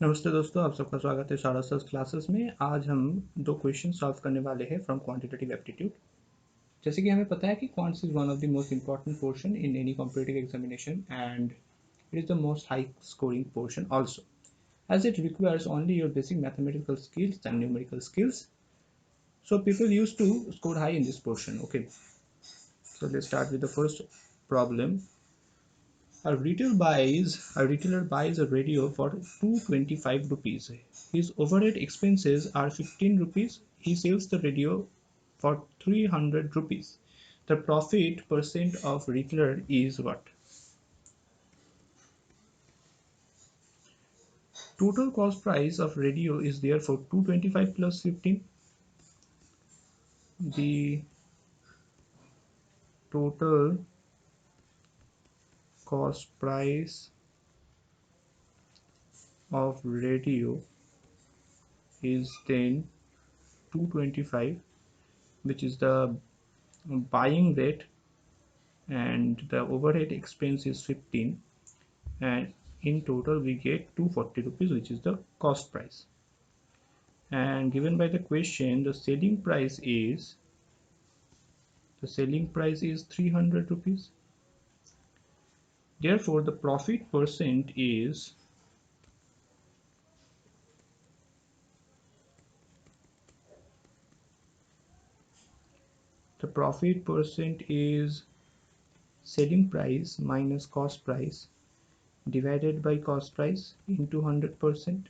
नमस्ते दोस्तों, आप सबका स्वागत है सारा सर क्लासेस में। आज हम दो क्वेश्चन सॉल्व करने वाले हैं फ्रॉम क्वांटिटेटिव एप्टीट्यूड। जैसे कि हमें पता है कि quants is one of the most important portion in any competitive examination and it is the most high scoring portion also, as it requires only your basic mathematical skills and numerical skills. So people used to score high in this portion. Okay, so let's start with the first problem. A retailer buys a radio for 225 rupees. His overhead expenses are 15 rupees. He sells the radio for 300 rupees. The profit percent of retailer is what? Total cost price of radio is therefore 225 plus 15. The total cost price of radio is then 225, which is the buying rate, and the overhead expense is 15, and in total we get 240 rupees, which is the cost price. And given by the question, the selling price is 300 rupees. Therefore the profit percent is selling price minus cost price divided by cost price into 100%.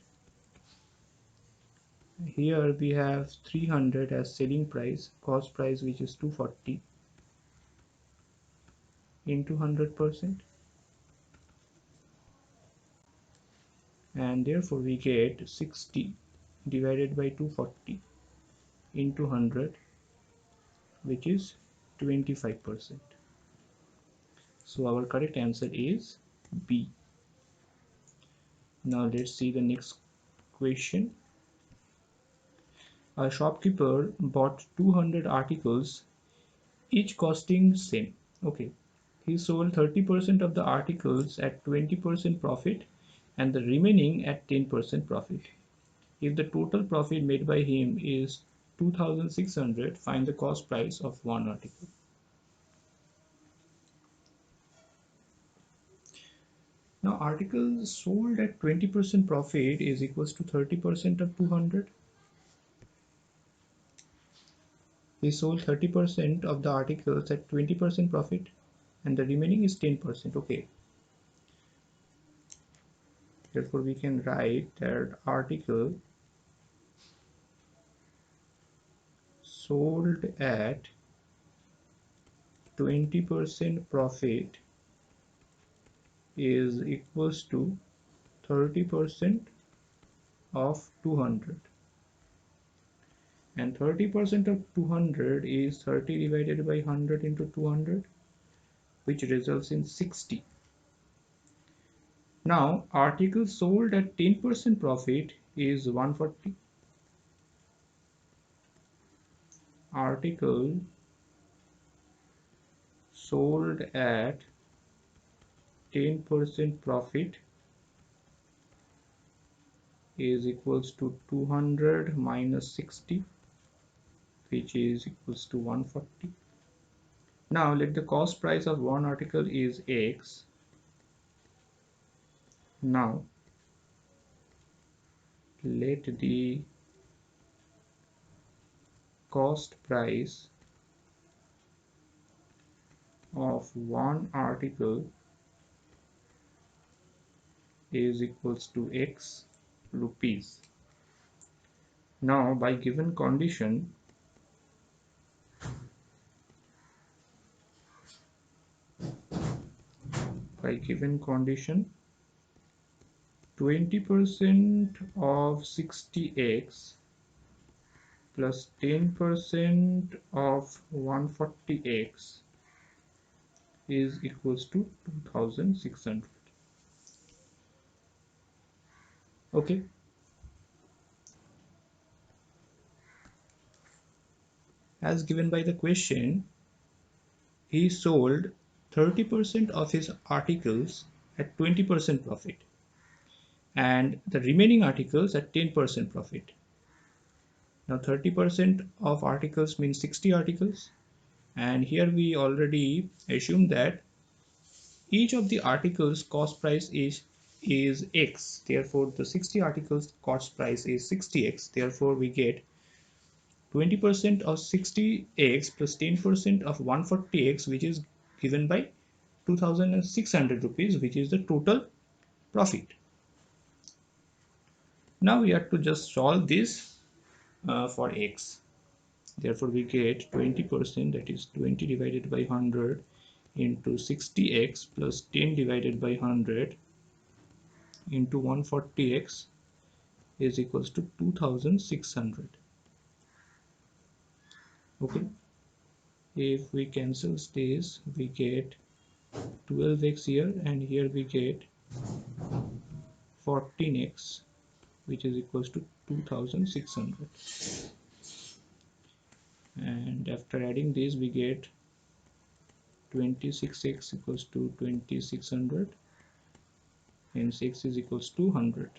Here we have 300 as selling price, cost price which is 240 into 100%, and therefore we get 60 divided by 240 into 100, which is 25%. So our correct answer is B. Now let's see the next question. A shopkeeper bought 200 articles, each costing same. Okay, he sold 30% of the articles at 20% profit and the remaining at 10% profit. If the total profit made by him is 2600, find the cost price of one article. Now articles sold at 20% profit is equals to 30% of 200. He sold 30% of the articles at 20% profit and the remaining is 10%. Okay, therefore we can write that article sold at 20% profit is equals to 30% of 200, and 30% of 200 is 30 divided by 100 into 200, which results in 60. Now article sold at 10% profit is 140. Article sold at 10% profit is equals to 200 minus 60, which is equals to 140. Now let the cost price of one article is X. Now let the cost price of one article is equals to X rupees. Now by given condition, by given condition, 20% of 60x plus 10% of 140x is equals to 2600. Okay, as given by the question, he sold 30% of his articles at 20% profit and the remaining articles at 10% profit. Now 30% of articles means 60 articles, and here we already assume that each of the articles cost price is x, therefore the 60 articles cost price is 60x, therefore we get 20% of 60x plus 10% of 140x, which is given by 2600 rupees, which is the total profit. Now we have to just solve this for x. Therefore we get 20%, that is 20 divided by 100 into 60x plus 10 divided by 100 into 140x is equals to 2600. Okay, if we cancel this, we get 12x here, and here we get 14x, which is equals to 2600. And after adding this, we get 26x equals to 2600, and 6 is equals to 100.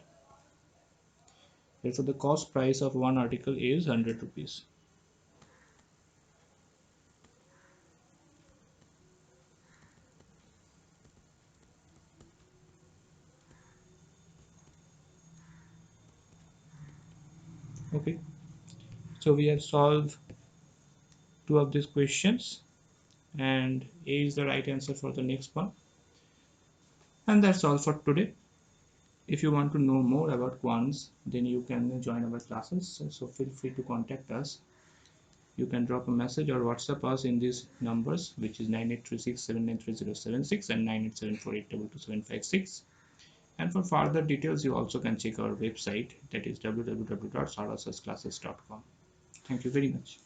Therefore the cost price of one article is 100 rupees. Okay, so we have solved two of these questions, and A is the right answer for the next one. And that's all for today. If you want to know more about quants, then you can join our classes, so feel free to contact us. You can drop a message or WhatsApp us in these numbers, which is 9836793076 and 9874822756. And for further details, you also can check our website, that is www.sarasasclasses.com. Thank you very much.